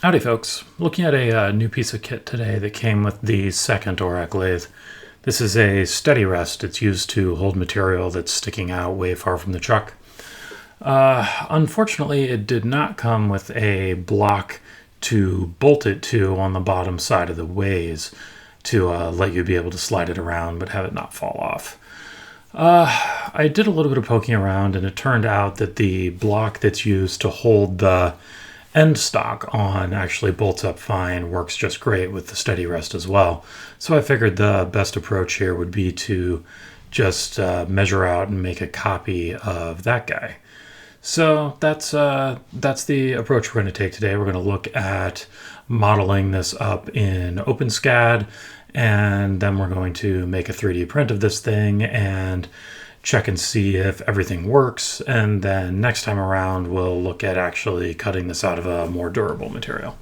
Howdy folks, looking at a new piece of kit today that came with the second ORAC lathe. This is a steady rest. It's used to hold material that's sticking out way far from the chuck. Unfortunately, it did not come with a block to bolt it to on the bottom side of the ways to let you be able to slide it around but have it not fall off. I did a little bit of poking around and it turned out that the block that's used to hold the end stock on actually bolts up fine, works just great with the steady rest as well. So I figured the best approach here would be to just measure out and make a copy of that guy. So that's the approach we're going to take today. We're going to look at modeling this up in OpenSCAD, and then we're going to make a 3D print of this thing and check and see if everything works. And then next time around, we'll look at actually cutting this out of a more durable material.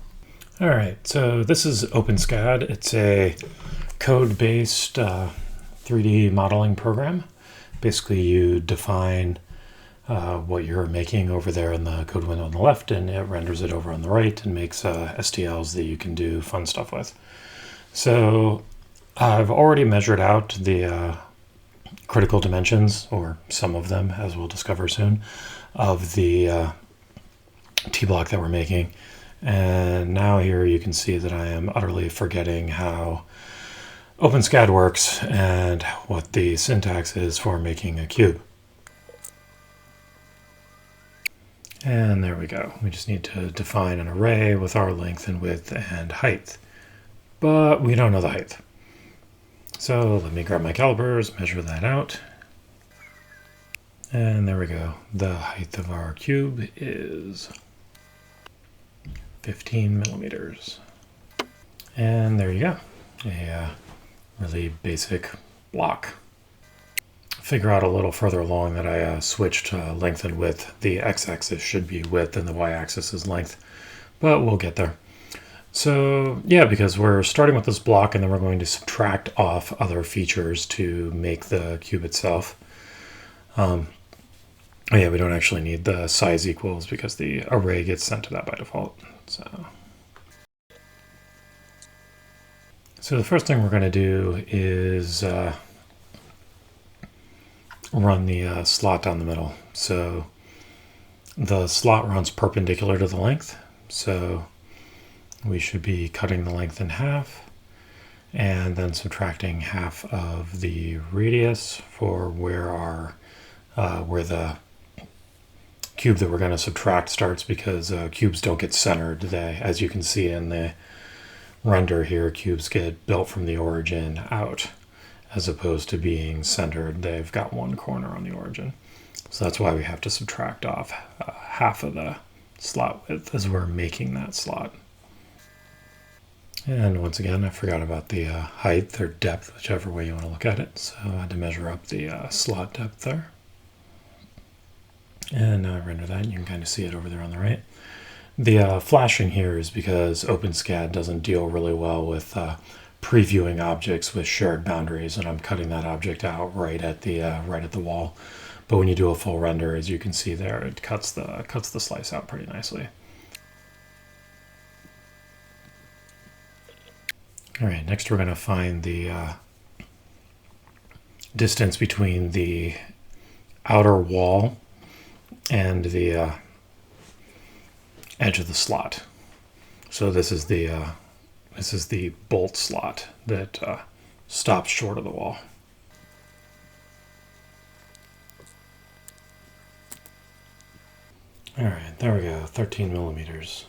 All right, so this is OpenSCAD. It's a code-based 3D modeling program. Basically, you define what you're making over there in the code window on the left, and it renders it over on the right and makes STLs that you can do fun stuff with. So I've already measured out the critical dimensions, or some of them, as we'll discover soon, of the T-block that we're making. And now here you can see that I am utterly forgetting how OpenSCAD works and what the syntax is for making a cube. And there we go. We just need to define an array with our length and width and height. But we don't know the height. So let me grab my calipers, measure that out. And there we go. The height of our cube is 15 millimeters. And there you go. A really basic block. Figure out a little further along that I switched length and width. The x-axis should be width and the y-axis is length, but we'll get there. So yeah, because we're starting with this block and then we're going to subtract off other features to make the cube itself. Yeah, we don't actually need the size equals because the array gets sent to that by default. So the first thing we're going to do is run the slot down the middle. So the slot runs perpendicular to the length. So we should be cutting the length in half and then subtracting half of the radius for where the cube that we're going to subtract starts, because cubes don't get centered. As you can see in the render here, cubes get built from the origin out as opposed to being centered. They've got one corner on the origin. So that's why we have to subtract off half of the slot width as we're making that slot. And once again, I forgot about the height or depth, whichever way you want to look at it. So I had to measure up the slot depth there. And now I render that, and you can kind of see it over there on the right. The flashing here is because OpenSCAD doesn't deal really well with previewing objects with shared boundaries, and I'm cutting that object out right at the wall. But when you do a full render, as you can see there, it cuts the slice out pretty nicely. All right, next we're going to find the distance between the outer wall and the edge of the slot. So this is the bolt slot that stops short of the wall. All right, there we go, 13 millimeters.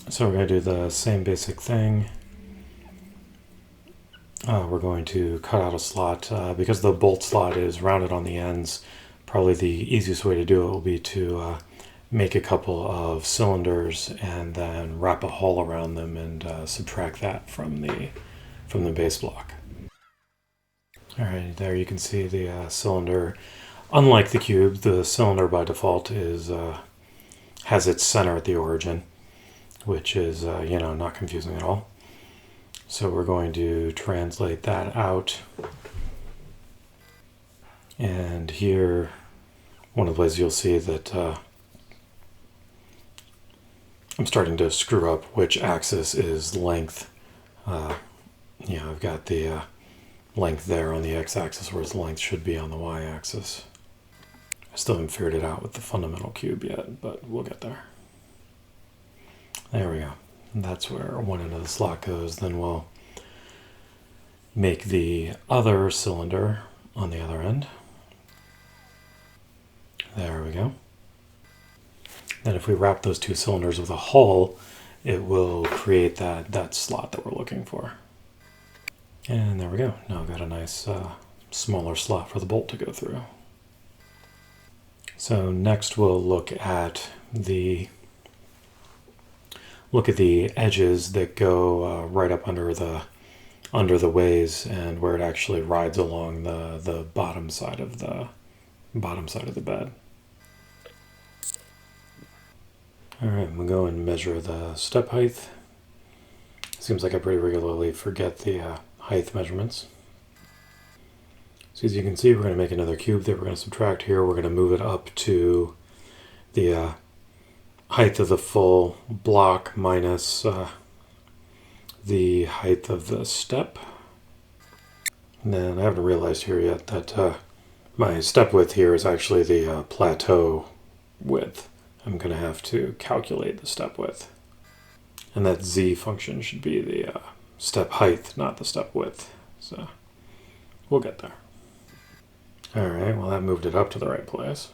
So we're going to do the same basic thing. We're going to cut out a slot. Because the bolt slot is rounded on the ends, probably the easiest way to do it will be to make a couple of cylinders and then wrap a hole around them and subtract that from the base block. All right, there you can see the cylinder. Unlike the cube, the cylinder by default has its center at the origin, which is not confusing at all. So we're going to translate that out. And here, one of the ways you'll see that I'm starting to screw up which axis is length. I've got the length there on the x-axis, whereas the length should be on the y-axis. I still haven't figured it out with the fundamental cube yet, but we'll get there. There we go. That's where one end of the slot goes. Then we'll make the other cylinder on the other end. There we go. Then if we wrap those two cylinders with a hull, it will create that slot that we're looking for. And there we go. Now I've got a nice smaller slot for the bolt to go through. So next we'll look at the edges that go right up under the ways and where it actually rides along the bottom side of the bed. All right, we'll go and measure the step height. Seems like I pretty regularly forget the height measurements. So as you can see, we're going to make another cube that we're going to subtract here. We're going to move it up to the height of the full block minus the height of the step. And then I haven't realized here yet that my step width here is actually the plateau width. I'm going to have to calculate the step width. And that z function should be the step height, not the step width. So we'll get there. All right, well that moved it up to the right place.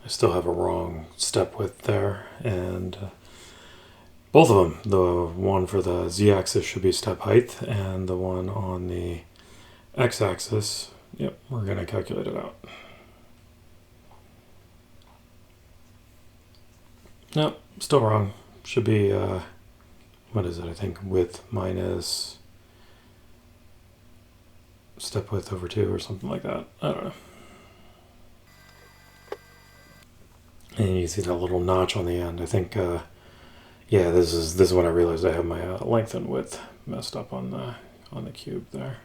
I still have a wrong step width there, and both of them, the one for the z-axis should be step height, and the one on the x-axis, yep, we're going to calculate it out. Nope, still wrong. Should be, what is it, I think width minus step width over 2 or something like that. I don't know. And you see that little notch on the end. I think, yeah, this is when I realized I have my length and width messed up on the cube there.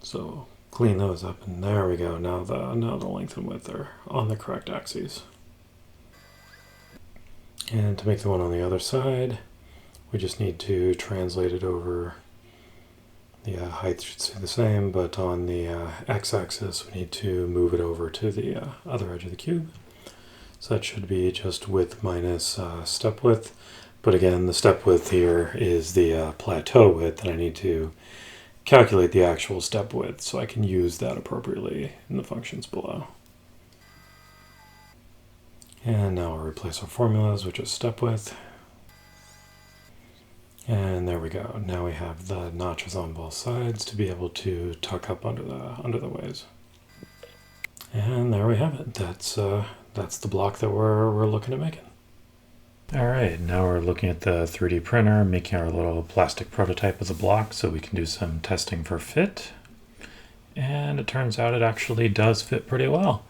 So clean those up, and there we go. Now the length and width are on the correct axes. And to make the one on the other side, we just need to translate it over. The height should stay the same, but on the x-axis we need to move it over to the other edge of the cube. So that should be just width minus step width. But again, the step width here is the plateau width, and I need to calculate the actual step width so I can use that appropriately in the functions below. And now we'll replace our formulas, which is step width. And there we go. Now we have the notches on both sides to be able to tuck up under the ways. And there we have it. That's the block that we're looking at making. All right, now we're looking at the 3D printer, making our little plastic prototype of the block so we can do some testing for fit. And it turns out it actually does fit pretty well.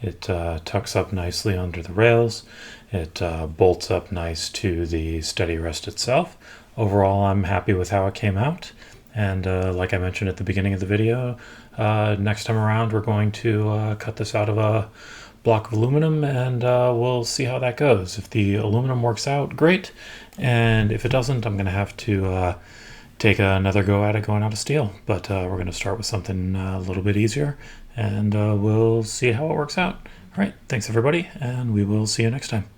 It tucks up nicely under the rails. It bolts up nice to the steady rest itself. Overall, I'm happy with how it came out. And like I mentioned at the beginning of the video, next time around we're going to cut this out of a block of aluminum, and we'll see how that goes. If the aluminum works out, great. And if it doesn't, I'm going to have to take another go at it going out of steel. But we're going to start with something a little bit easier, and we'll see how it works out. All right, thanks everybody, and we will see you next time.